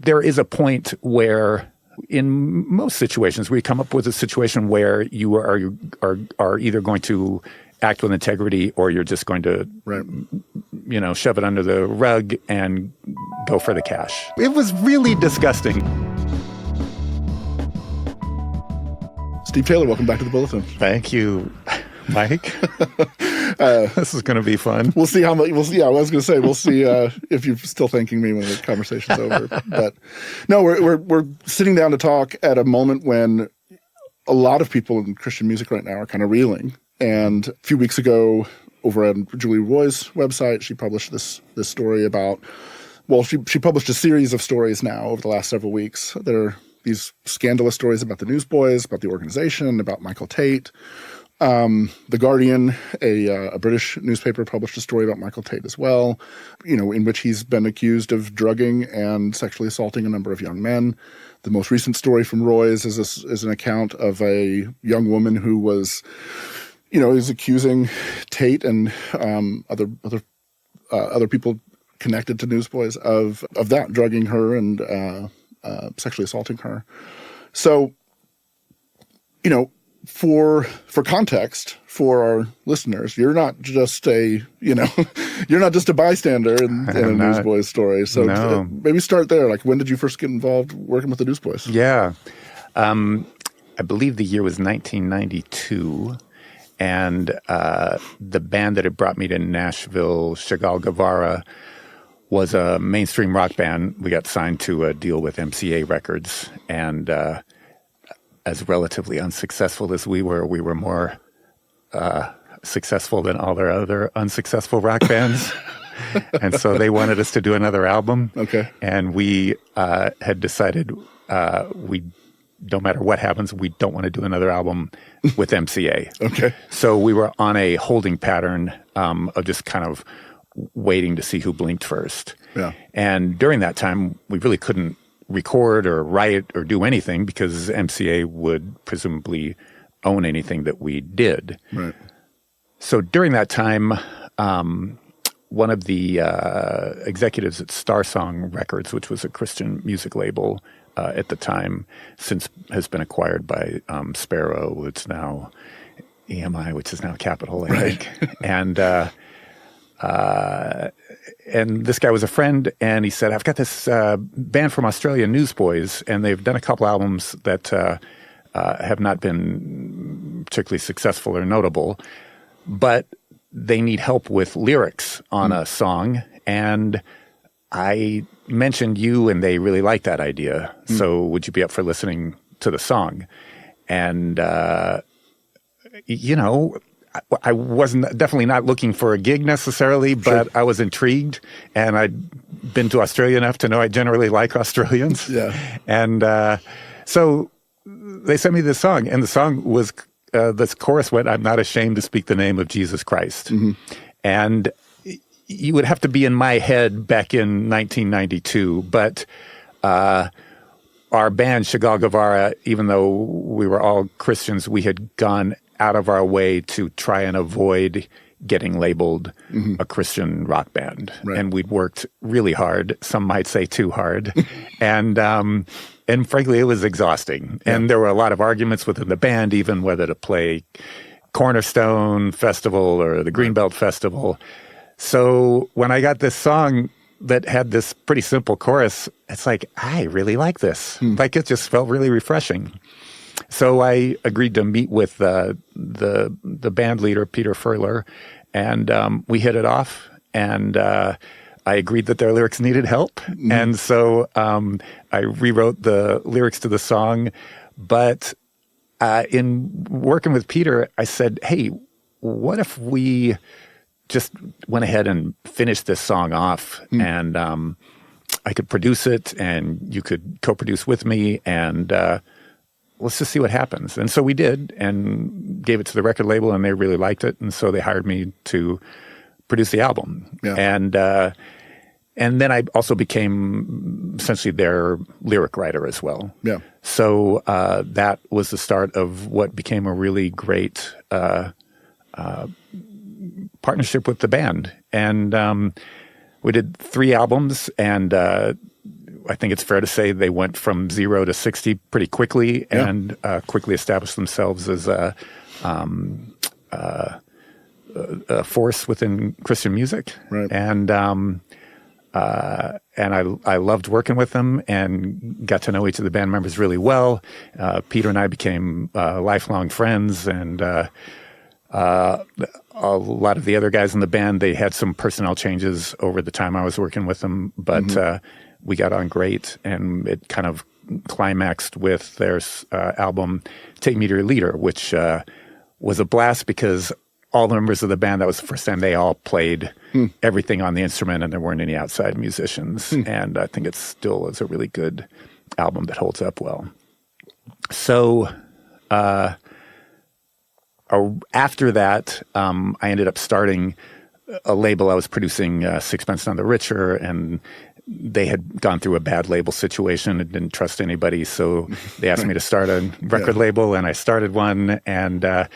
there is a point where, in most situations, we come up with a situation where you are either going to act with integrity or you're just going to, shove it under the rug and go for the cash. It was really disgusting. Steve Taylor, welcome back to the Bulletin. Thank you, Mike. This is going to be fun. We'll see how much. We'll see. I was going to say we'll see if you're still thanking me when the conversation's over. But no, we're sitting down to talk at a moment when a lot of people in Christian music right now are kind of reeling. And a few weeks ago, over at Julie Roy's website, she published this story about. Well, she published a series of stories now over the last several weeks. There are these scandalous stories about the Newsboys, about the organization, about Michael Tait. The Guardian, a British newspaper, published a story about Michael Tait as well, in which he's been accused of drugging and sexually assaulting a number of young men. The most recent story from Roy's is an account of a young woman who was, is accusing Tait and other people connected to Newsboys of that, drugging her and sexually assaulting her. So, for context for our listeners, you're not just a bystander in a Newsboys story. So maybe start there. Like, when did you first get involved working with the Newsboys? Yeah. I believe the year was 1992. And the band that had brought me to Nashville, Chagall Guevara, was a mainstream rock band. We got signed to a deal with MCA Records, and as relatively unsuccessful as we were more successful than all their other unsuccessful rock bands. And so they wanted us to do another album. Okay. And we had decided no matter what happens, we don't want to do another album with MCA. Okay. So we were on a holding pattern of just kind of waiting to see who blinked first. Yeah. And during that time, we really couldn't record or write or do anything because MCA would presumably own anything that we did. Right. So during that time, one of the executives at Star Song Records, which was a Christian music label at the time, since has been acquired by Sparrow, it's now EMI, which is now Capitol, I think. And this guy was a friend, and he said, I've got this band from Australia, Newsboys, and they've done a couple albums that have not been particularly successful or notable, but they need help with lyrics on a song. And I mentioned you, and they really liked that idea. So would you be up for listening to the song? And, I wasn't definitely not looking for a gig necessarily, but I was intrigued, and I'd been to Australia enough to know I generally like Australians. Yeah. And so they sent me this song, and the song was, this chorus went, "I'm not ashamed to speak the name of Jesus Christ." Mm-hmm. And you would have to be in my head back in 1992, but our band, Chagall Guevara, even though we were all Christians, we had gone out of our way to try and avoid getting labeled a Christian rock band. Right. And we'd worked really hard, some might say too hard. And frankly, it was exhausting. Yeah. And there were a lot of arguments within the band, even whether to play Cornerstone Festival or the Greenbelt Festival. So when I got this song that had this pretty simple chorus, it's like, I really like this. Like, it just felt really refreshing. So I agreed to meet with the band leader, Peter Furler, and we hit it off. And I agreed that their lyrics needed help. And so I rewrote the lyrics to the song. But in working with Peter, I said, hey, what if we just went ahead and finished this song off, and I could produce it, and you could co-produce with me, and let's just see what happens. And so we did, and gave it to the record label, and they really liked it, and so they hired me to produce the album. Yeah. And then I also became essentially their lyric writer as well. Yeah. So that was the start of what became a really great partnership with the band. And we did 3 albums, and I think it's fair to say they went from 0 to 60 pretty quickly and quickly established themselves as a force within Christian music. Right. And I loved working with them and got to know each of the band members really well. Peter and I became lifelong friends, and a lot of the other guys in the band, they had some personnel changes over the time I was working with them, but we got on great, and it kind of climaxed with their album Take Me to Your Leader, which was a blast because all the members of the band, that was the first time they all played everything on the instrument, and there weren't any outside musicians. And I think it still is a really good album that holds up well. So after that, I ended up starting a label. I was producing Sixpence None the Richer, and they had gone through a bad label situation and didn't trust anybody. So they asked me to start a record label, and I started one, and of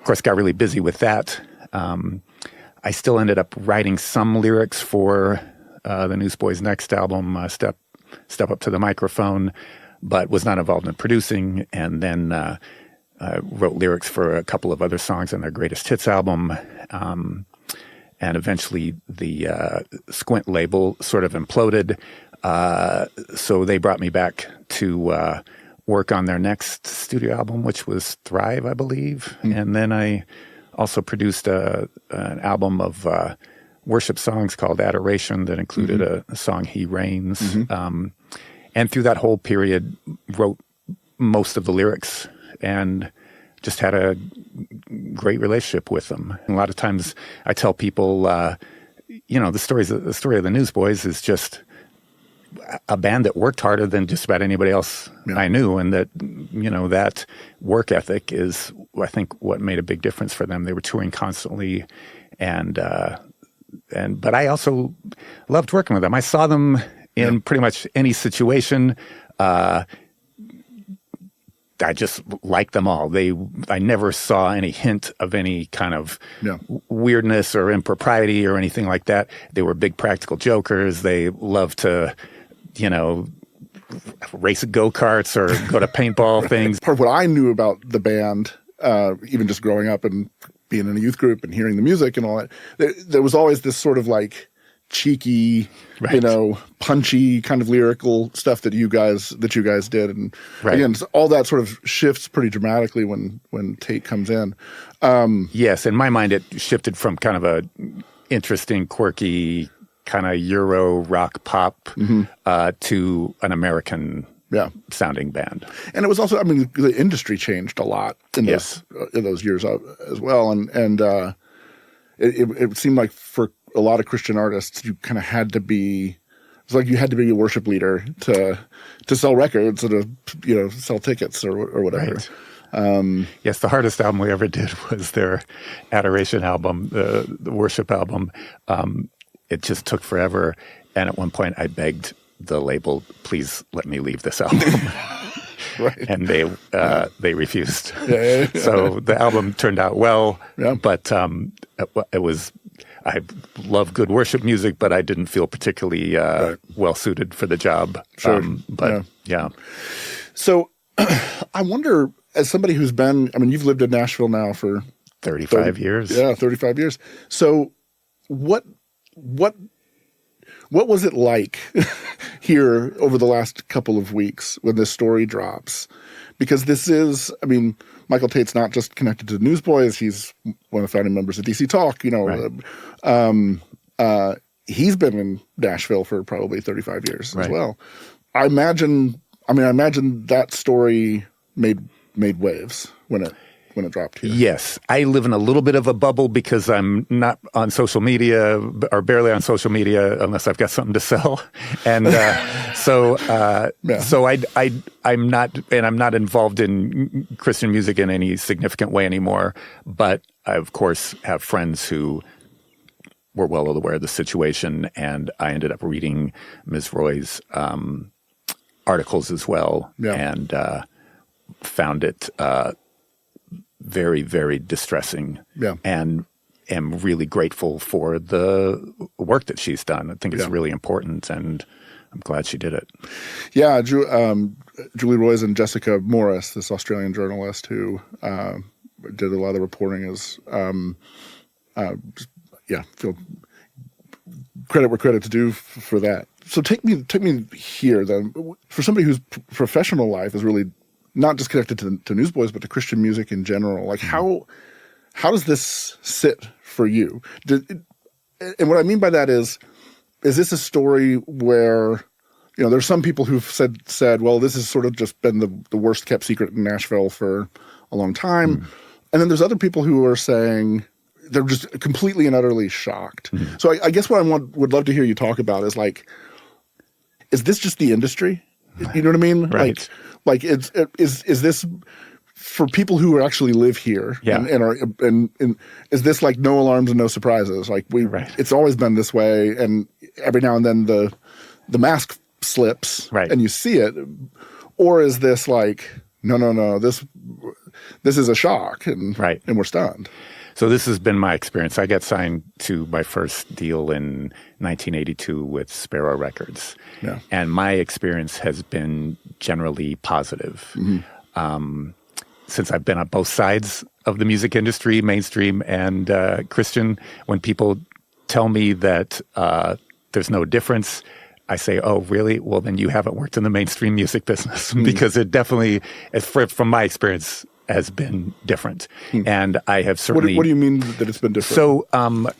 course got really busy with that. I still ended up writing some lyrics for the Newsboys' next album, Step Up to the Microphone, but was not involved in producing. And then wrote lyrics for a couple of other songs on their greatest hits album. And eventually the Squint label sort of imploded. So they brought me back to work on their next studio album, which was Thrive, I believe. And then I also produced an album of worship songs called Adoration that included a song, He Reigns. And through that whole period, wrote most of the lyrics and just had a great relationship with them. And a lot of times I tell people, the story of the Newsboys is just a band that worked harder than just about anybody else I knew, and that, that work ethic is, I think, what made a big difference for them. They were touring constantly, but I also loved working with them. I saw them in pretty much any situation. I just liked them all. I never saw any hint of any kind of weirdness or impropriety or anything like that. They were big practical jokers. They loved to, race go-karts or go to paintball things. Part of what I knew about the band, even just growing up and being in a youth group and hearing the music and all that, there was always this sort of like cheeky, punchy kind of lyrical stuff that you guys did, and again, all that sort of shifts pretty dramatically when Tait comes in. Yes, in my mind, it shifted from kind of a interesting, quirky kind of Euro rock pop to an American sounding band. And it was also, the industry changed a lot in those years as well, and it seemed like for a lot of Christian artists, you kind of had to be. It's like you had to be a worship leader to sell records or to sell tickets or whatever. Right. Yes, the hardest album we ever did was their Adoration album, the worship album. It just took forever, and at one point I begged the label, "Please let me leave this album." And they refused. So the album turned out well, but it was. I love good worship music, but I didn't feel particularly well suited for the job. So I wonder, as somebody who's been, you've lived in Nashville now for 35 years. Yeah, 35 years. So what was it like here over the last couple of weeks when this story drops? Because this is, Michael Tait's not just connected to the Newsboys. He's one of the founding members of DC Talk. He's been in Nashville for probably 35 years as well. I imagine that story made waves when it dropped here. Yes. I live in a little bit of a bubble because I'm not on social media or barely on social media unless I've got something to sell. And so I'm not involved in Christian music in any significant way anymore. But I, of course, have friends who were well aware of the situation, and I ended up reading Ms. Roy's articles as well, and found it very, very distressing, and am really grateful for the work that she's done. I think it's really important, and I'm glad she did it. Yeah, Julie Roys and Jessica Morris, this Australian journalist who did a lot of the reporting, feel credit where credit's due for that. So take me here then. For somebody whose professional life is really not just connected to Newsboys, but to Christian music in general, like how does this sit for you? And what I mean by that is this a story where, there's some people who've said, well, this has sort of just been the worst kept secret in Nashville for a long time. And then there's other people who are saying they're just completely and utterly shocked. So I guess what would love to hear you talk about is like, is this just the industry? You know what I mean? Right. Like is this for people who actually live here? Yeah. And is this like no alarms and no surprises? Like it's always been this way, and every now and then the mask slips, and you see it, or is this like no, this is a shock, and we're stunned. So this has been my experience. I got signed to my first deal in 1982 with Sparrow Records. Yeah. And my experience has been generally positive. Since I've been on both sides of the music industry, mainstream and Christian, when people tell me that there's no difference, I say, oh, really? Well, then you haven't worked in the mainstream music business because it definitely, from my experience, has been different. And I have certainly... What do you mean that it's been different? So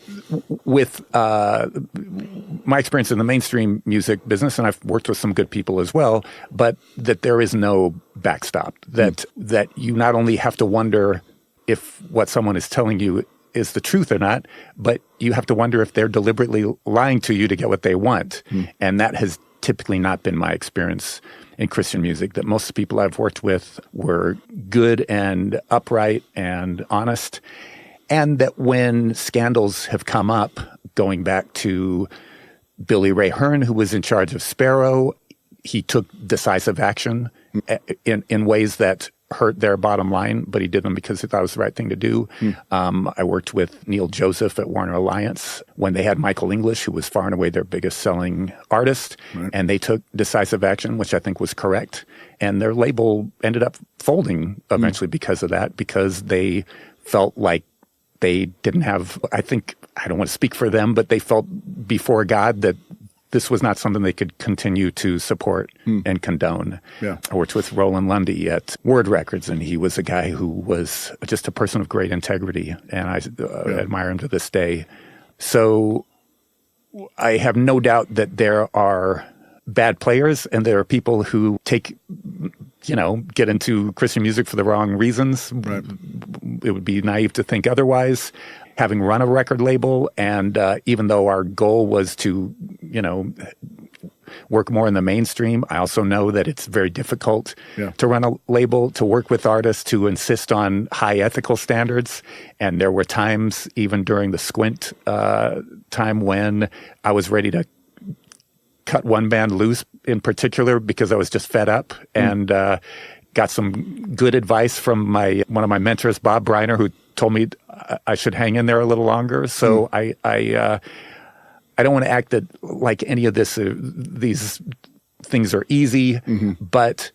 with my experience in the mainstream music business, and I've worked with some good people as well, but that there is no backstop, that you not only have to wonder if what someone is telling you is the truth or not, but you have to wonder if they're deliberately lying to you to get what they want. And that has typically not been my experience in Christian music, that most people I've worked with were good and upright and honest, and that when scandals have come up, going back to Billy Ray Hearn, who was in charge of Sparrow, he took decisive action in ways that hurt their bottom line, but he did them because he thought it was the right thing to do. I worked with Neil Joseph at Warner Alliance when they had Michael English, who was far and away their biggest selling artist, and they took decisive action, which I think was correct. And their label ended up folding eventually because of that, because they felt like they didn't have, I don't want to speak for them, but they felt before God that this was not something they could continue to support and condone. Yeah. I worked with Roland Lundy at Word Records, and he was a guy who was just a person of great integrity, and I admire him to this day. So I have no doubt that there are bad players, and there are people who get into Christian music for the wrong reasons. Right. It would be naive to think otherwise. Having run a record label, and even though our goal was to, work more in the mainstream, I also know that it's very difficult to run a label, to work with artists, to insist on high ethical standards. And there were times, even during the Squint time, when I was ready to cut one band loose in particular because I was just fed up, and got some good advice from one of my mentors, Bob Briner, who told me I should hang in there a little longer. So I don't want to act that like any of these things are easy, but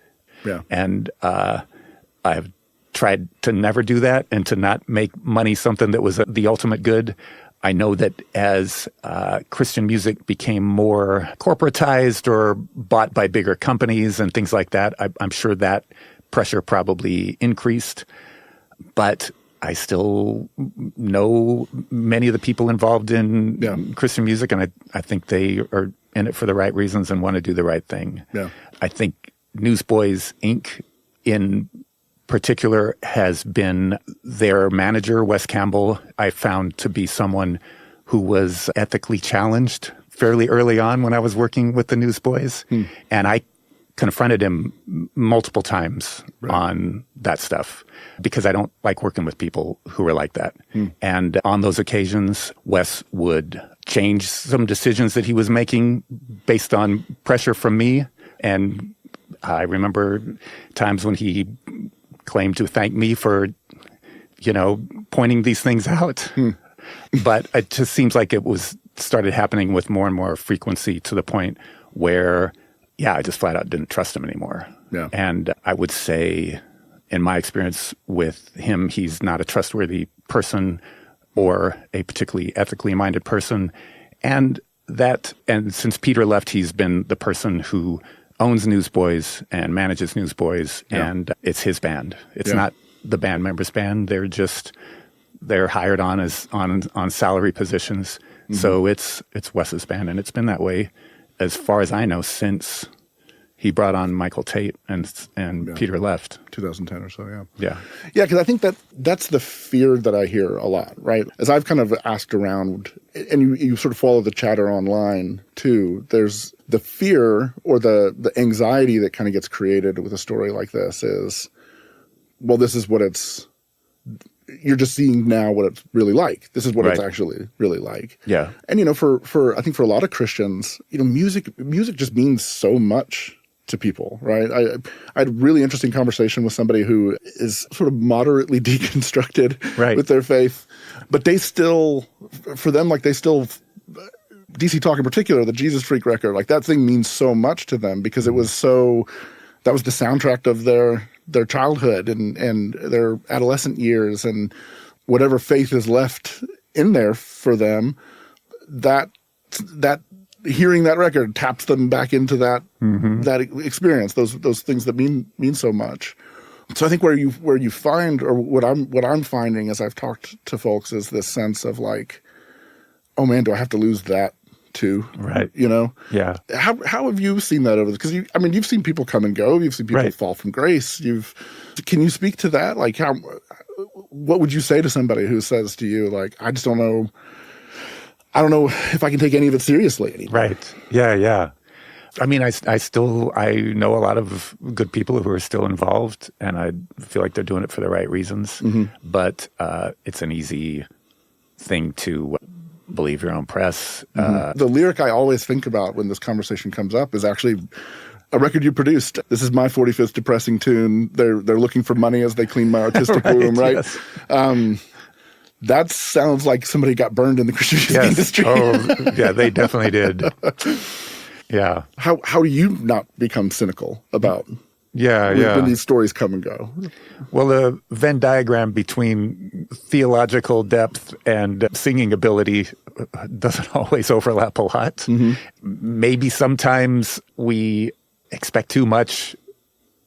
and I've tried to never do that and to not make money something that was the ultimate good. I know that as Christian music became more corporatized or bought by bigger companies and things like that, I'm sure that pressure probably increased. But I still know many of the people involved in Christian music, and I think they are in it for the right reasons and want to do the right thing. Yeah. I think Newsboys, Inc., in particular, has been their manager, Wes Campbell, I found to be someone who was ethically challenged fairly early on when I was working with the Newsboys. And I confronted him multiple times on that stuff because I don't like working with people who are like that. And on those occasions, Wes would change some decisions that he was making based on pressure from me. And I remember times when he claimed to thank me for, pointing these things out. But it just seems like it started happening with more and more frequency to the point where, I just flat out didn't trust him anymore. Yeah. And I would say, in my experience with him, he's not a trustworthy person or a particularly ethically minded person. And since Peter left, he's been the person who owns Newsboys and manages Newsboys, and it's his band. It's not the band members' band. They're hired on on salary positions. Mm-hmm. So it's Wes's band, and it's been that way as far as I know since he brought on Michael Tait and Peter left. 2010 or so, yeah. Yeah. Yeah, because I think that's the fear that I hear a lot, right? As I've kind of asked around, and you sort of follow the chatter online too, there's the fear or the anxiety that kind of gets created with a story like this is, well, this is what you're just seeing now what it's really like. This is what it's actually really like. Yeah. And, I think for a lot of Christians, music just means so much to people, right? I had a really interesting conversation with somebody who is sort of moderately deconstructed with their faith, but they still, for them, like DC Talk in particular, the Jesus Freak record, like that thing means so much to them because that was the soundtrack of their childhood and their adolescent years, and whatever faith is left in there for them, that hearing that record taps them back into that experience, those things that mean so much. So I think where you find, or what I'm finding as I've talked to folks, is this sense of like, oh man, do I have to lose that too? Right. Yeah. How have you seen that over? Because you've seen people come and go. You've seen people fall from grace. Can you speak to that? Like, what would you say to somebody who says to you, like, I just don't know. I don't know if I can take any of it seriously anymore. Right. Yeah. I mean, I know a lot of good people who are still involved, and I feel like they're doing it for the right reasons. Mm-hmm. But it's an easy thing to believe your own press. Mm-hmm. The lyric I always think about when this conversation comes up is actually a record you produced. This is my 45th depressing tune. They're looking for money as they clean my artistic room, right? Yes. That sounds like somebody got burned in the Christian music industry. Oh, yeah, they definitely did. Yeah. How do you not become cynical about when these stories come and go? Well, the Venn diagram between theological depth and singing ability doesn't always overlap a lot. Mm-hmm. Maybe sometimes we expect too much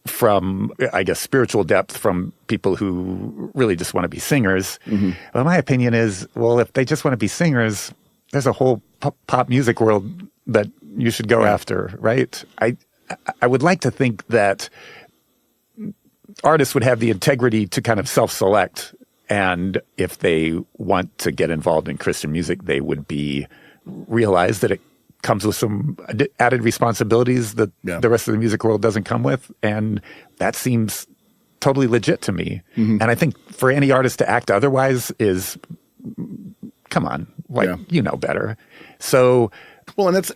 from, I guess, spiritual depth from people who really just want to be singers. Mm-hmm. Well, my opinion is, well, if they just want to be singers, there's a whole pop music world that you should go after, right? I would like to think that artists would have the integrity to kind of self-select, and if they want to get involved in Christian music, they would realize that it comes with some added responsibilities that the rest of the music world doesn't come with. And that seems totally legit to me. Mm-hmm. And I think for any artist to act otherwise is, come on, you know better. So, well, and that's,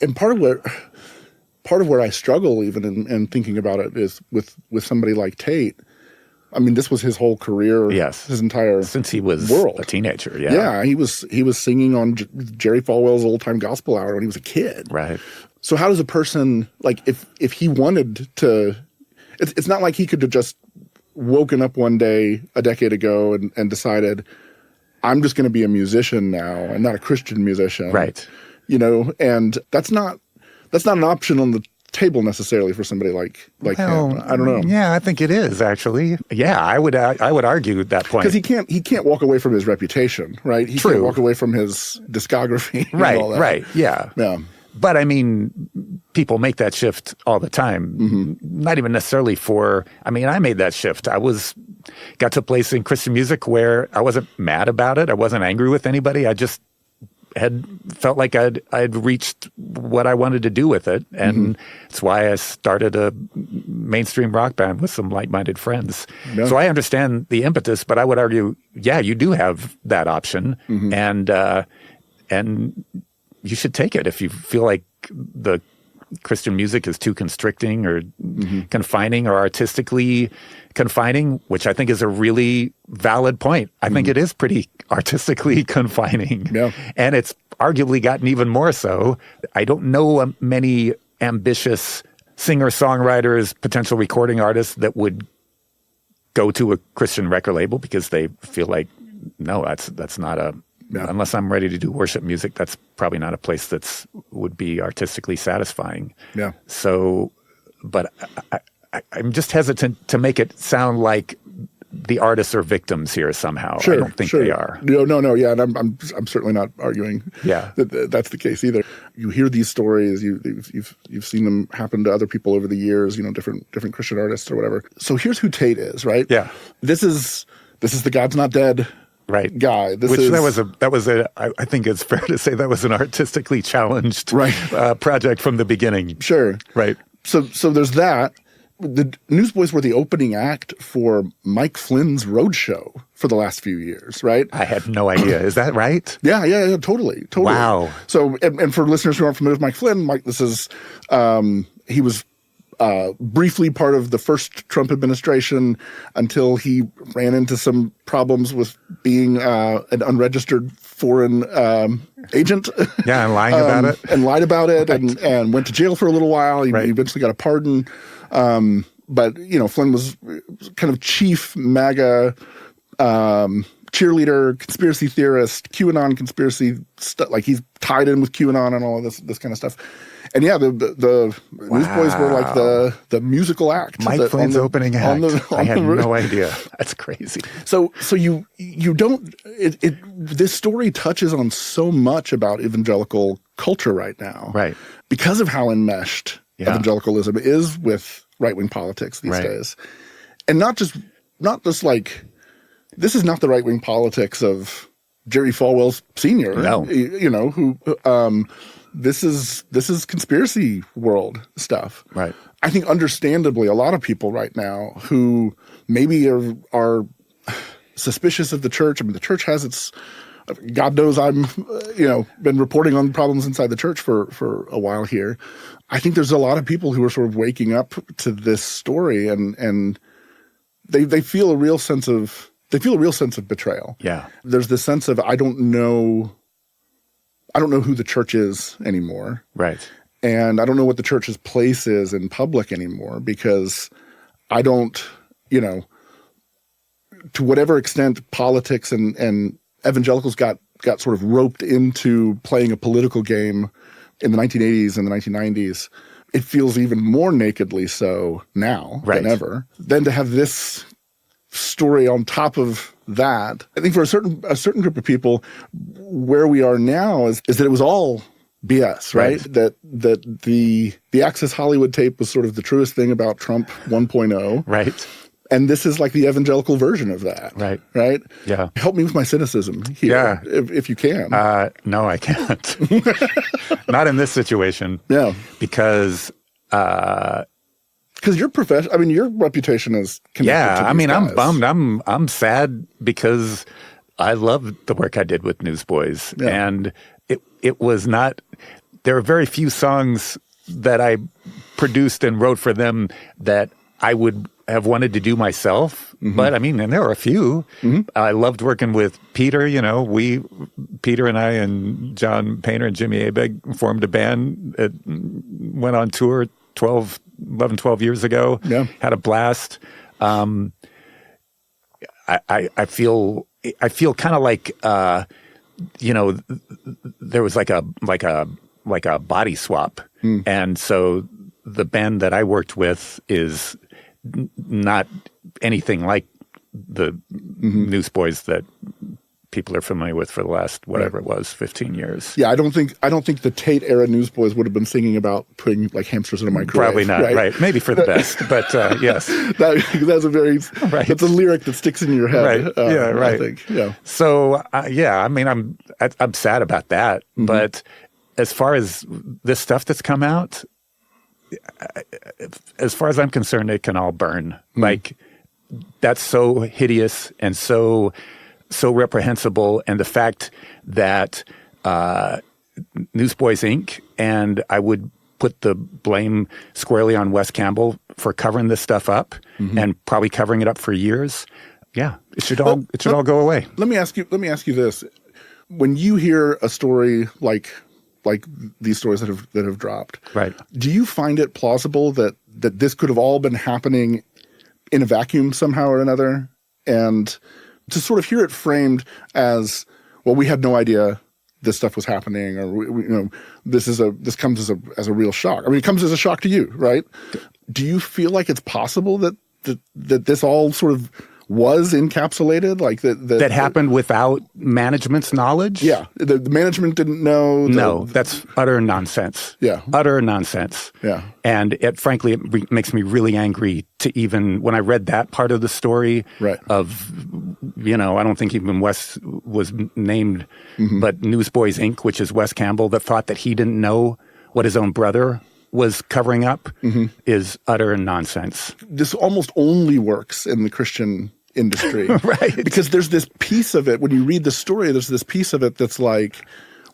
and part of where I struggle even in thinking about it is with somebody like Tait. I mean, this was his whole career, his entire since he was a teenager. Yeah, he was singing on Jerry Falwell's Old Time Gospel Hour when he was a kid. Right. So how does a person, like, if he wanted to, it's not like he could have just woken up one day a decade ago and decided, I'm just going to be a musician now and not a Christian musician. Right. And that's not an option on the table necessarily for somebody like him. I don't know. Yeah, I think it is actually. Yeah, I would argue that point because he can't walk away from his reputation, right? He can't walk away from his discography, right? And all that. Right. Yeah. But I mean, people make that shift all the time. Mm-hmm. Not even necessarily I made that shift. Got to a place in Christian music where I wasn't mad about it. I wasn't angry with anybody. I just had felt like I'd reached what I wanted to do with it. And it's why I started a mainstream rock band with some like-minded friends. Yeah. So I understand the impetus, but I would argue, you do have that option. Mm-hmm. And you should take it if you feel like the Christian music is too constricting or confining or artistically confining, which I think is a really valid point. I think it is pretty artistically confining. Yeah. And it's arguably gotten even more so. I don't know many ambitious singer-songwriters, potential recording artists that would go to a Christian record label because they feel like, no, that's not a... Yeah. Unless I'm ready to do worship music, that's probably not a place would be artistically satisfying. Yeah. So, but I'm just hesitant to make it sound like the artists are victims here somehow. Sure, I don't think they are. No. Yeah, and I'm certainly not arguing. Yeah. that that's the case either. You hear these stories. You've seen them happen to other people over the years. Different Christian artists or whatever. So here's who Tait is, right? Yeah. This is the God's Not Dead. Right. Guy. I think it's fair to say that was an artistically challenged project from the beginning. Sure. Right. So there's that. The Newsboys were the opening act for Mike Flynn's roadshow for the last few years, right? I had no idea. Is that right? Yeah, totally. Wow. So, and for listeners who aren't familiar with Mike Flynn, he was briefly part of the first Trump administration until he ran into some problems with being an unregistered foreign agent. Yeah, and lying about it. And lied about it Right. and went to jail for a little while. He eventually got a pardon. But, Flynn was kind of chief MAGA cheerleader, conspiracy theorist, QAnon conspiracy stuff. Like he's tied in with QAnon and all of this kind of stuff. And yeah, the Newsboys were like the musical act. Mike Flynn's opening act. I had no idea. That's crazy. So you don't. This story touches on so much about evangelical culture right now, right? Because of how enmeshed evangelicalism is with right-wing politics these days, and not just like this is not the right-wing politics of Jerry Falwell Sr. No, who. This is conspiracy world stuff. Right. I think understandably a lot of people right now who maybe are suspicious of the church. I mean, the church has its God knows I'm been reporting on problems inside the church for a while here. I think there's a lot of people who are sort of waking up to this story and they feel a real sense of betrayal. Yeah. There's this sense of I don't know who the church is anymore. Right. And I don't know what the church's place is in public anymore because I don't, to whatever extent politics and evangelicals got sort of roped into playing a political game in the 1980s and the 1990s, it feels even more nakedly so now than ever. Then to have this story on top of that, I think for a certain group of people, where we are now is that it was all BS, right? That the Access Hollywood tape was sort of the truest thing about Trump 1.0. Right. And this is like the evangelical version of that. Right? Yeah. Help me with my cynicism here, if you can. No, I can't. Not in this situation. Yeah. Because your profession, I mean, your reputation is connected to these guys. I'm bummed. I'm sad because I loved the work I did with Newsboys. Yeah. And it was not, there are very few songs that I produced and wrote for them that I would have wanted to do myself. Mm-hmm. But I mean, and there were a few. Mm-hmm. I loved working with Peter. Peter and I and John Painter and Jimmy Abegg formed a band that went on tour 12 years ago. Yeah. Had a blast. I feel kind of like, there was like a body swap. Mm. And so the band that I worked with is not anything like the Newsboys that people are familiar with for the last, whatever it was, 15 years. Yeah, I don't think the Tait era Newsboys would have been singing about putting like hamsters in a microwave. Probably not, right? Maybe for the best, but yes. That's a very, that's a lyric that sticks in your head. Right, right. I think, yeah. So, I mean, I'm sad about that, but as far as this stuff that's come out, as far as I'm concerned, it can all burn. Like, that's so hideous and so reprehensible, and the fact that Newsboys Inc. and I would put the blame squarely on Wes Campbell for covering this stuff up and probably covering it up for years. Yeah, it should all go away. Let me ask you this: when you hear a story like these stories that have dropped, right? Do you find it plausible that this could have all been happening in a vacuum somehow or another, and to sort of hear it framed as, well, we had no idea this stuff was happening, or this comes as a real shock. I mean, it comes as a shock to you, right? Do you feel like it's possible that this all sort of was encapsulated, like that happened without management's knowledge? Yeah, the management didn't know. No, that's utter nonsense. Yeah, utter nonsense. Yeah, and frankly, it makes me really angry to even when I read that part of the story. Right. Of I don't think even Wes was named, but Newsboys Inc., which is Wes Campbell, that thought that he didn't know what his own brother was covering up, is utter nonsense. This almost only works in the Christian industry. Right. Because there's this piece of it, when you read the story, there's this piece of it that's like,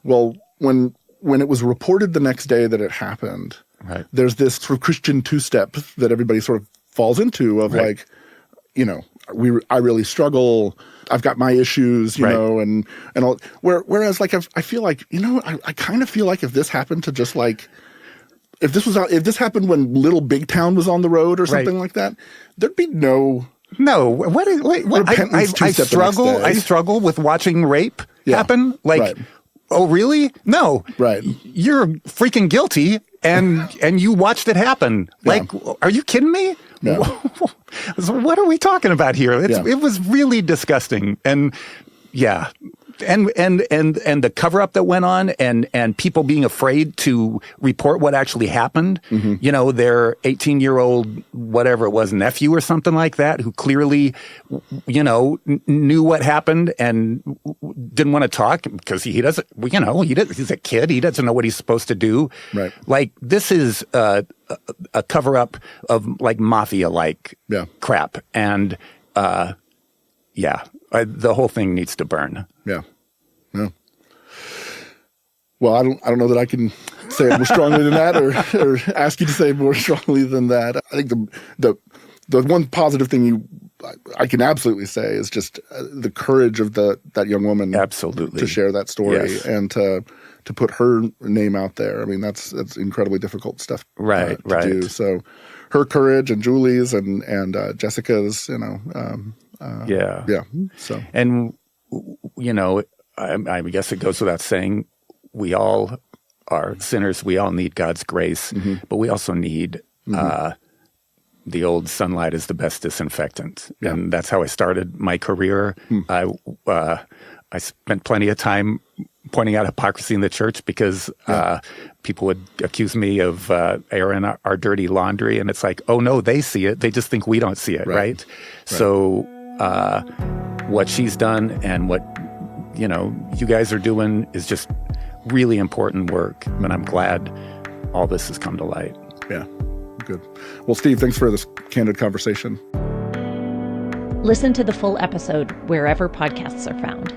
well, when it was reported the next day that it happened, right, there's this sort of Christian two-step that everybody sort of falls into of like, I really struggle. I've got my issues, you know, and all. Whereas like I feel like, I kind of feel like if this happened to just like, if this happened when Little Big Town was on the road or something like that, there'd be no. What? I struggle with watching rape happen. Like, oh really? No. Right. You're freaking guilty, and you watched it happen. Like, are you kidding me? Yeah. So what are we talking about here? It was really disgusting, and yeah. And the cover up that went on and people being afraid to report what actually happened, their 18-year-old, whatever it was, nephew or something like that, who clearly, knew what happened and didn't want to talk because he doesn't, he's a kid. He doesn't know what he's supposed to do. Right. Like, this is a cover up of like mafia-like crap. And, the whole thing needs to burn. Yeah. Well, I don't know that I can say it more strongly than that, or ask you to say it more strongly than that. I think the one positive thing I can absolutely say is just the courage of that young woman, absolutely, to share that story and to put her name out there. I mean, that's incredibly difficult stuff, to do. So, her courage and Julie's and Jessica's, So, and I guess it goes without saying, we all are sinners. We all need God's grace, but we also need the old sunlight is the best disinfectant, and that's how I started my career. I spent plenty of time pointing out hypocrisy in the church because people would accuse me of airing our dirty laundry, and it's like, oh no, they see it. They just think we don't see it, right? So what she's done and what you guys are doing is just really important work, and I'm glad all this has come to light. Yeah, good. Well, Steve, thanks for this candid conversation. Listen to the full episode wherever podcasts are found.